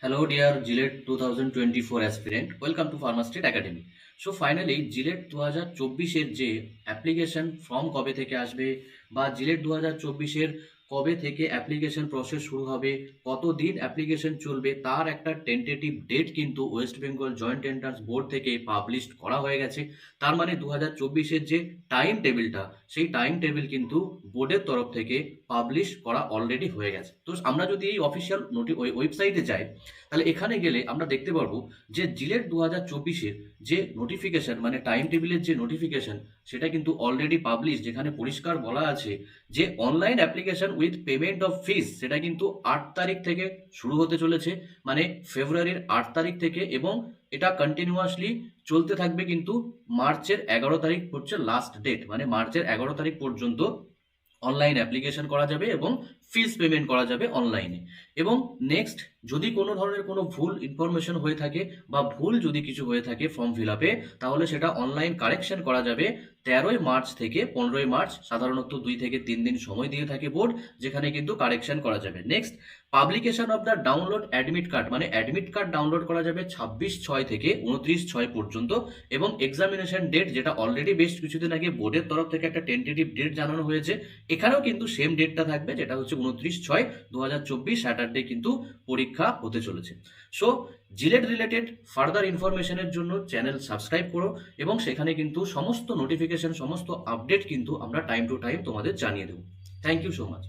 Hello, dear Gillette 2024 aspirant. Welcome to Pharmacist Academy. So finally, Gillette 2024 যে application form কবে থেকে আসবে বা Gillette 2024 কবে থেকে অ্যাপ্লিকেশন প্রসেস শুরু হবে, কতদিন অ্যাপ্লিকেশন চলবে, তার একটা টেন্টেটিভ ডেট কিন্তু West Bengal joint entrance board থেকে পাবলিশ করা হয়ে গেছে। তার মানে 2024 যে টাইম টেবিলটা, সেই টাইম টেবিল কিন্তু বোর্ডের তরফ থেকে পাবলিশ করা অলরেডি হয়ে গেছে। তো আমরা যদি এই অফিসিয়াল ওয়েবসাইটে যাই, তাহলে এখানে গেলে আমরা দেখতে পারবো যে জিলেট 2024-এর যে নোটিফিকেশন, মানে টাইম টেবিলের যে নোটিফিকেশন, সেটা কিন্তু অলরেডি পাবলিশ, যেখানে পরিষ্কার বলা আছে যে online application with payment of fees সেটা কিন্তু 8 তারিখ থেকে শুরু হতে চলেছে, মানে ফেব্রুয়ারির 8 তারিখ থেকে, এবং এটা কন্টিনিউয়াসলি চলতে থাকবে কিন্তু মার্চের 11 তারিখ হচ্ছে লাস্ট ডেট, মানে মার্চের 11 তারিখ পর্যন্ত অনলাইন অ্যাপ্লিকেশন করা যাবে এবং ফিস পেমেন্ট করা যাবে অনলাইনে। এবং নেক্সট, যদি কোনো ধরনের কোনো ভুল ইনফরমেশন হয়ে থাকে বা ভুল যদি কিছু হয়ে থাকে ফর্ম ফিল আপে, তাহলে সেটা অনলাইন কারেকশন করা যাবে 13ই মার্চ থেকে 15ই মার্চ, সাধারণত 2 থেকে 3 দিন সময় দিয়ে থাকে বোর্ড, যেখানে কিন্তু কারেকশন করা যাবে। Next, publication of the download admit card, মানে অ্যাডমিট কার্ড ডাউনলোড করা যাবে 26/6 থেকে 29/6 পর্যন্ত, এবং এক্সামিনেশন ডেট, যেটা অলরেডি বেশ কিছুদিন আগে বোর্ডের তরফ থেকে একটা টেন্টেটিভ ডেট জানানো হয়েছে, এখানেও কিন্তু সেম ডেটটা থাকবে, যেটা হচ্ছে 29/6/2024 স্যাটারডে কিন্তু পরীক্ষা হতে চলেছে। সো জিলেট রিলেটেড ফার্দার ইনফরমেশনের জন্য চ্যানেল সাবস্ক্রাইব করো, এবং সেখানে কিন্তু সমস্ত নোটিফিকেশন, সমস্ত আপডেট কিন্তু আমরা টাইম টু টাইম তোমাদের জানিয়ে দেবো। Thank you so much.